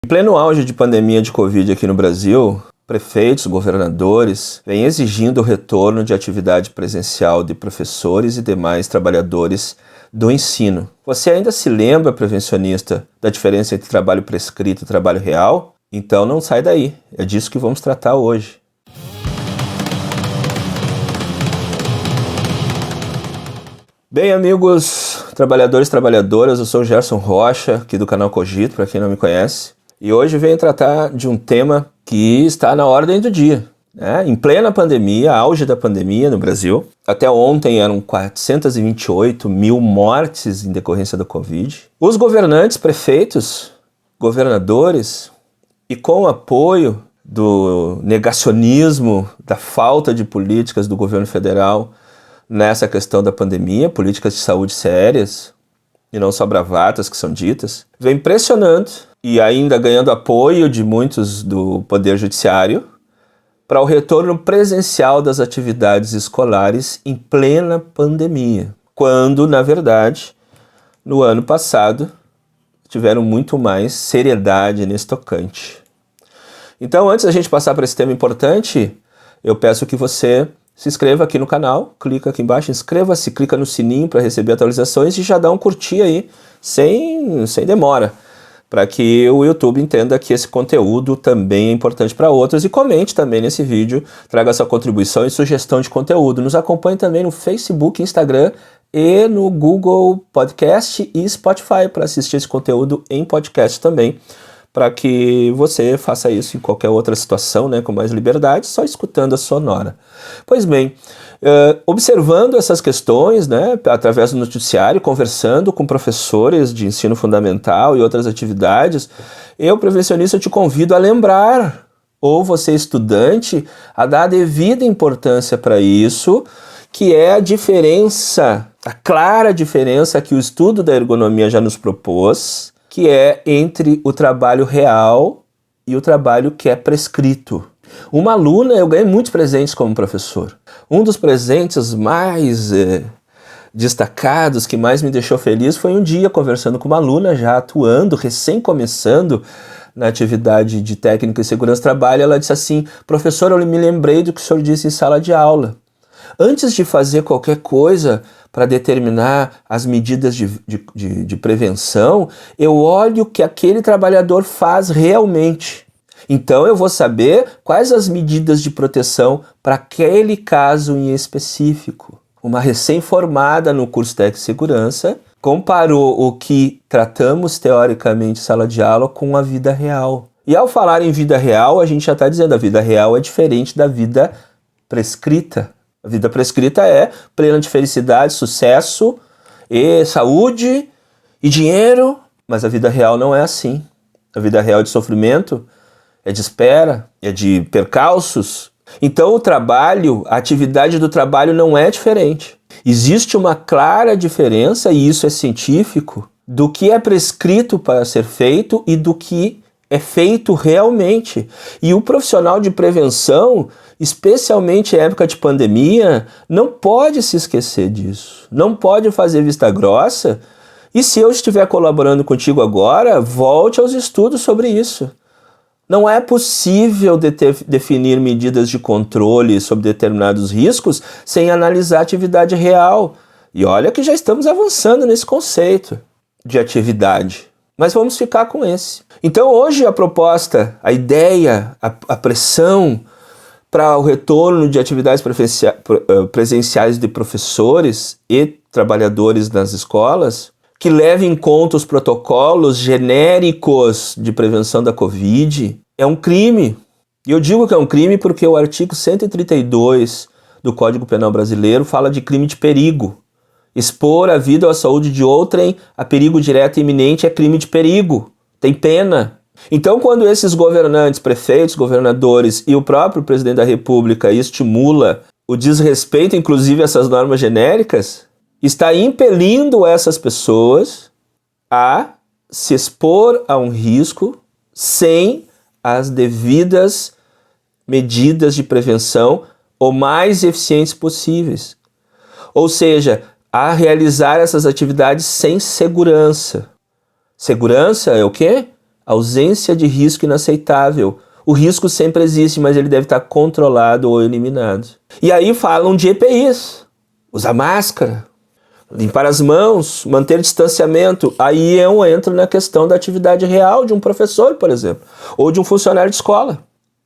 Em pleno auge de pandemia de Covid aqui no Brasil, prefeitos, governadores vêm exigindo o retorno de atividade presencial de professores e demais trabalhadores do ensino. Você ainda se lembra, prevencionista, da diferença entre trabalho prescrito e trabalho real? Então não sai daí, é disso que vamos tratar hoje. Bem, amigos, trabalhadores e trabalhadoras, eu sou o Gerson Rocha, aqui do canal Cogito, para quem não me conhece. E hoje venho tratar de um tema que está na ordem do dia. Em plena pandemia, auge da pandemia no Brasil, até ontem eram 428 mil mortes em decorrência da Covid. Os governantes, prefeitos, governadores, e com o apoio do negacionismo, da falta de políticas do governo federal nessa questão da pandemia, políticas de saúde sérias, e não só bravatas que são ditas, vem pressionando e ainda ganhando apoio de muitos do Poder Judiciário para o retorno presencial das atividades escolares em plena pandemia, quando, na verdade, no ano passado, tiveram muito mais seriedade nesse tocante. Então, antes da gente passar para esse tema importante, eu peço que você se inscreva aqui no canal, clica aqui embaixo, inscreva-se, clica no sininho para receber atualizações e já dá um curtir aí, sem demora, para que o YouTube entenda que esse conteúdo também é importante para outros e comente também nesse vídeo, traga sua contribuição e sugestão de conteúdo. Nos acompanhe também no Facebook, Instagram e no Google Podcast e Spotify para assistir esse conteúdo em podcast também, para que você faça isso em qualquer outra situação, com mais liberdade, só escutando a sonora. Pois bem, observando essas questões, através do noticiário, conversando com professores de ensino fundamental e outras atividades, eu, prevencionista, te convido a lembrar, ou você, estudante, a dar a devida importância para isso, que é a diferença, a clara diferença que o estudo da ergonomia já nos propôs, que é entre o trabalho real e o trabalho que é prescrito. Uma aluna, eu ganhei muitos presentes como professor. Um dos presentes mais destacados, que mais me deixou feliz, foi um dia conversando com uma aluna já atuando, recém começando na atividade de técnica em segurança do trabalho. Ela disse assim: professor, eu me lembrei do que o senhor disse em sala de aula. Antes de fazer qualquer coisa para determinar as medidas de prevenção, eu olho o que aquele trabalhador faz realmente. Então eu vou saber quais as medidas de proteção para aquele caso em específico. Uma recém-formada no curso técnico de segurança comparou o que tratamos teoricamente em sala de aula com a vida real. E ao falar em vida real, a gente já está dizendo que a vida real é diferente da vida prescrita. A vida prescrita é plena de felicidade, sucesso, e saúde e dinheiro, mas a vida real não é assim. A vida real é de sofrimento, é de espera, é de percalços. Então o trabalho, a atividade do trabalho não é diferente. Existe uma clara diferença, e isso é científico, do que é prescrito para ser feito e do que é feito realmente. E o profissional de prevenção, especialmente em época de pandemia, não pode se esquecer disso. Não pode fazer vista grossa. E se eu estiver colaborando contigo agora, volte aos estudos sobre isso. Não é possível definir medidas de controle sobre determinados riscos sem analisar a atividade real. E olha que já estamos avançando nesse conceito de atividade. Mas vamos ficar com esse. Então hoje a proposta, a ideia, a pressão para o retorno de atividades presenciais de professores e trabalhadores nas escolas, que leve em conta os protocolos genéricos de prevenção da Covid, é um crime. E eu digo que é um crime porque o artigo 132 do Código Penal Brasileiro fala de crime de perigo. Expor a vida ou a saúde de outrem a perigo direto e iminente é crime de perigo. Tem pena. Então, quando esses governantes, prefeitos, governadores e o próprio presidente da República estimula o desrespeito, inclusive, a essas normas genéricas, está impelindo essas pessoas a se expor a um risco sem as devidas medidas de prevenção o mais eficientes possíveis. Ou seja, a realizar essas atividades sem segurança. Segurança é o quê? Ausência de risco inaceitável. O risco sempre existe, mas ele deve estar controlado ou eliminado. E aí falam de EPIs. Usar máscara, limpar as mãos, manter distanciamento. Aí eu entro na questão da atividade real de um professor, por exemplo, ou de um funcionário de escola.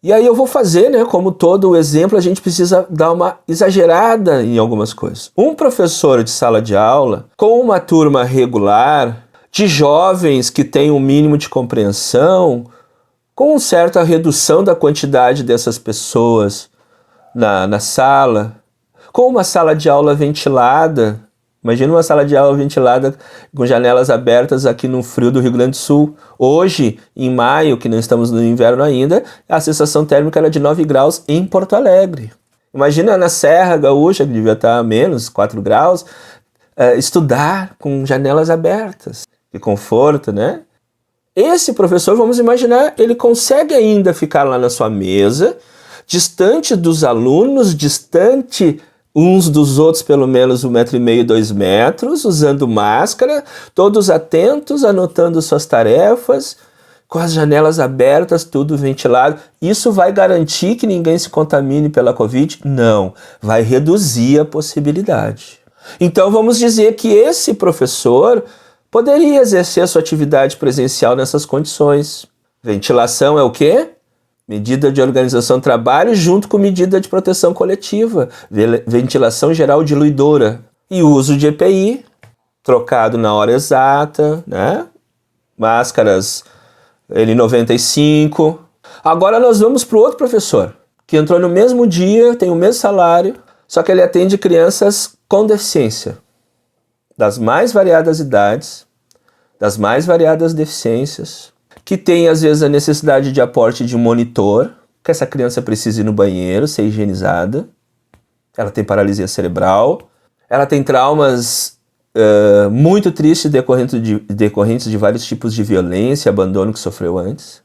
E aí eu vou fazer, né, como todo o exemplo, a gente precisa dar uma exagerada em algumas coisas. Um professor de sala de aula, com uma turma regular, de jovens que têm um mínimo de compreensão, com certa redução da quantidade dessas pessoas na sala, com uma sala de aula ventilada. Imagina uma sala de aula ventilada com janelas abertas aqui no frio do Rio Grande do Sul. Hoje, em maio, que não estamos no inverno ainda, a sensação térmica era de 9 graus em Porto Alegre. Imagina na Serra Gaúcha, que devia estar a menos 4 graus, estudar com janelas abertas. Que conforto, né? Esse professor, vamos imaginar, ele consegue ainda ficar lá na sua mesa, distante dos alunos, distante uns dos outros pelo menos 1,5 m, 2 metros, usando máscara, todos atentos, anotando suas tarefas, com as janelas abertas, tudo ventilado. Isso vai garantir que ninguém se contamine pela Covid? Não, vai reduzir a possibilidade. Então vamos dizer que esse professor poderia exercer a sua atividade presencial nessas condições. Ventilação é o quê? Medida de organização do trabalho junto com medida de proteção coletiva. Ventilação geral diluidora. E uso de EPI, trocado na hora exata, né? Máscaras N95. Agora nós vamos para o outro professor, que entrou no mesmo dia, tem o mesmo salário, só que ele atende crianças com deficiência. Das mais variadas idades, das mais variadas deficiências, que tem às vezes a necessidade de aporte de um monitor, que essa criança precisa ir no banheiro, ser higienizada, ela tem paralisia cerebral, ela tem traumas muito tristes decorrentes de vários tipos de violência e abandono que sofreu antes.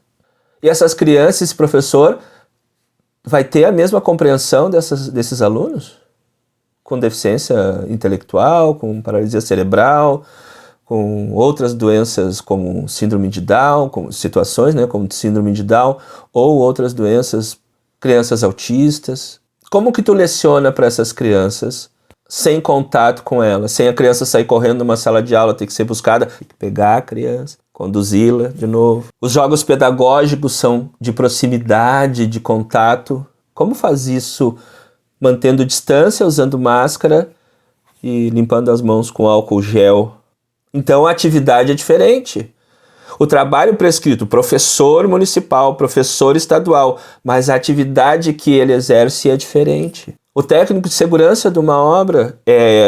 E essas crianças, esse professor, vai ter a mesma compreensão desses alunos? Com deficiência intelectual, com paralisia cerebral, com outras doenças como síndrome de Down, como situações, né, como síndrome de Down, ou outras doenças, crianças autistas. Como que tu leciona para essas crianças sem contato com elas, sem a criança sair correndo numa sala de aula, ter que ser buscada, tem que pegar a criança, conduzi-la de novo. Os jogos pedagógicos são de proximidade, de contato. Como faz isso mantendo distância, usando máscara e limpando as mãos com álcool gel? Então a atividade é diferente. O trabalho prescrito, professor municipal, professor estadual, mas a atividade que ele exerce é diferente. O técnico de segurança de uma obra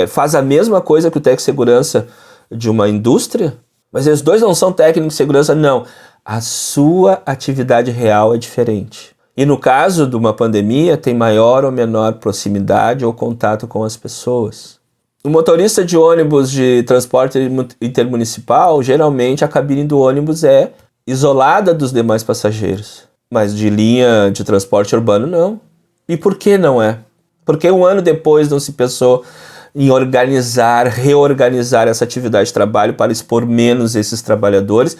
faz a mesma coisa que o técnico de segurança de uma indústria, mas os dois não são técnicos de segurança, não. A sua atividade real é diferente. E no caso de uma pandemia, tem maior ou menor proximidade ou contato com as pessoas. O motorista de ônibus de transporte intermunicipal, geralmente a cabine do ônibus é isolada dos demais passageiros. Mas de linha de transporte urbano, não. E por que não é? Porque um ano depois não se pensou em reorganizar essa atividade de trabalho para expor menos esses trabalhadores,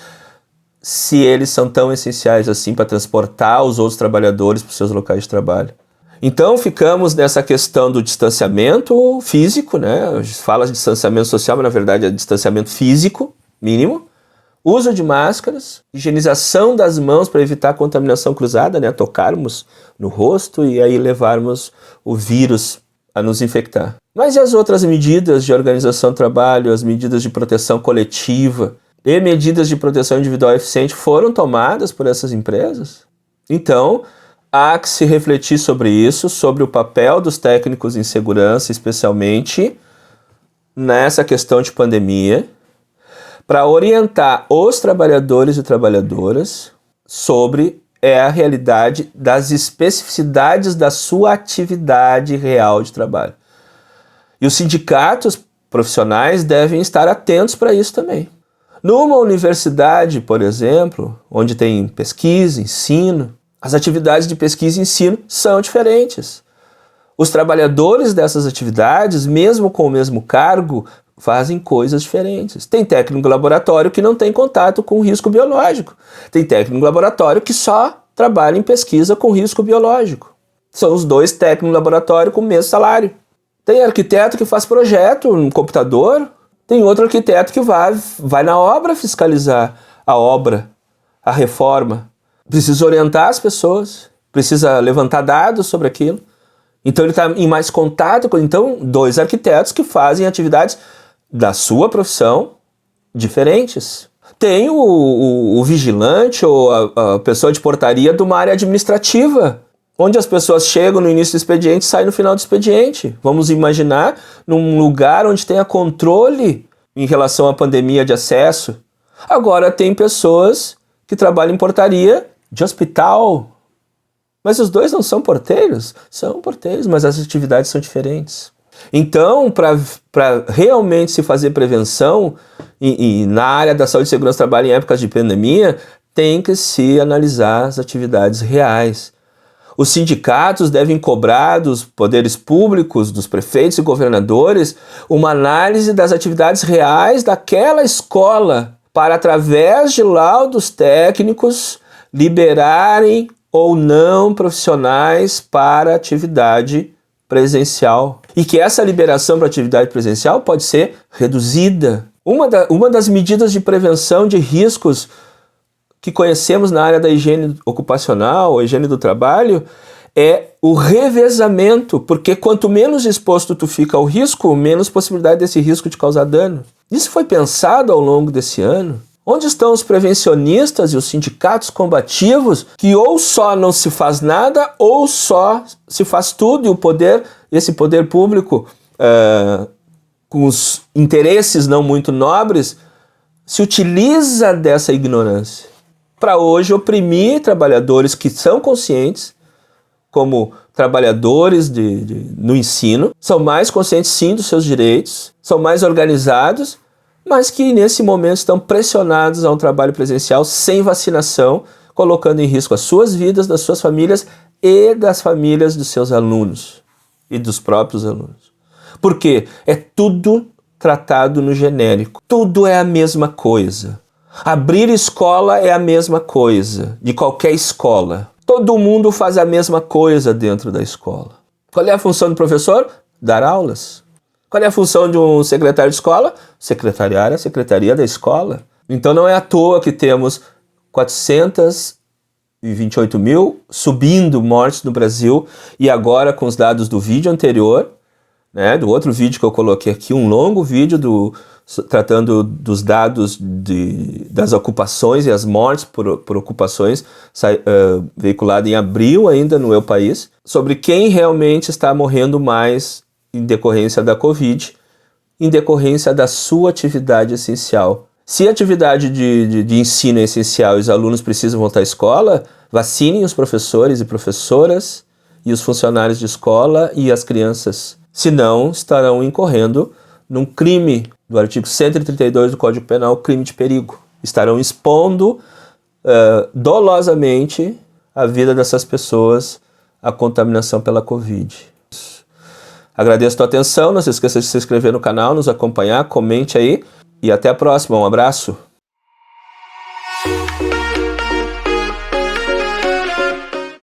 se eles são tão essenciais assim para transportar os outros trabalhadores para os seus locais de trabalho. Então ficamos nessa questão do distanciamento físico, né? A gente fala de distanciamento social, mas na verdade é distanciamento físico, mínimo. Uso de máscaras, higienização das mãos para evitar a contaminação cruzada, né? Tocarmos no rosto e aí levarmos o vírus a nos infectar. Mas e as outras medidas de organização do trabalho, as medidas de proteção coletiva e medidas de proteção individual eficiente foram tomadas por essas empresas? Então, há que se refletir sobre isso, sobre o papel dos técnicos em segurança, especialmente nessa questão de pandemia, para orientar os trabalhadores e trabalhadoras sobre a realidade das especificidades da sua atividade real de trabalho. E os sindicatos profissionais devem estar atentos para isso também. Numa universidade, por exemplo, onde tem pesquisa, ensino, as atividades de pesquisa e ensino são diferentes. Os trabalhadores dessas atividades, mesmo com o mesmo cargo, fazem coisas diferentes. Tem técnico de laboratório que não tem contato com risco biológico. Tem técnico de laboratório que só trabalha em pesquisa com risco biológico. São os dois técnicos de laboratório com o mesmo salário. Tem arquiteto que faz projeto no computador, tem outro arquiteto que vai na obra fiscalizar a obra, a reforma. Precisa orientar as pessoas, precisa levantar dados sobre aquilo. Então ele está em mais contato com... Então, dois arquitetos que fazem atividades da sua profissão diferentes. Tem o vigilante ou a pessoa de portaria de uma área administrativa, onde as pessoas chegam no início do expediente e saem no final do expediente. Vamos imaginar num lugar onde tenha controle em relação à pandemia de acesso. Agora tem pessoas que trabalham em portaria de hospital. Mas os dois não são porteiros? São porteiros, mas as atividades são diferentes. Então, para realmente se fazer prevenção e na área da saúde e segurança do trabalho em épocas de pandemia, tem que se analisar as atividades reais. Os sindicatos devem cobrar dos poderes públicos, dos prefeitos e governadores, uma análise das atividades reais daquela escola, para, através de laudos técnicos, liberarem ou não profissionais para atividade presencial. E que essa liberação para atividade presencial pode ser reduzida. Uma das medidas de prevenção de riscos que conhecemos na área da higiene ocupacional, ou higiene do trabalho, é o revezamento, porque quanto menos exposto tu fica ao risco, menos possibilidade desse risco de causar dano. Isso foi pensado ao longo desse ano. Onde estão os prevencionistas e os sindicatos combativos que ou só não se faz nada ou só se faz tudo, e esse poder público, com os interesses não muito nobres, se utiliza dessa ignorância para hoje oprimir trabalhadores que são conscientes, como trabalhadores no ensino, são mais conscientes sim dos seus direitos, são mais organizados, mas que nesse momento estão pressionados a um trabalho presencial sem vacinação, colocando em risco as suas vidas, das suas famílias e das famílias dos seus alunos e dos próprios alunos. Por quê? É tudo tratado no genérico. Tudo é a mesma coisa. Abrir escola é a mesma coisa, de qualquer escola. Todo mundo faz a mesma coisa dentro da escola. Qual é a função do professor? Dar aulas. Qual é a função de um secretário de escola? Secretariar a secretaria da escola. Então não é à toa que temos 428 mil subindo mortes no Brasil, e agora com os dados do vídeo anterior, né, do outro vídeo que eu coloquei aqui, um longo vídeo tratando dos dados das ocupações e as mortes por ocupações, veiculado em abril ainda no Eu País, sobre quem realmente está morrendo mais em decorrência da Covid, em decorrência da sua atividade essencial. Se a atividade de ensino é essencial e os alunos precisam voltar à escola, vacinem os professores e professoras e os funcionários de escola e as crianças. Senão, estarão incorrendo num crime do artigo 132 do Código Penal, crime de perigo. Estarão expondo dolosamente a vida dessas pessoas à contaminação pela Covid. Agradeço a tua atenção, não se esqueça de se inscrever no canal, nos acompanhar, comente aí e até a próxima. Um abraço!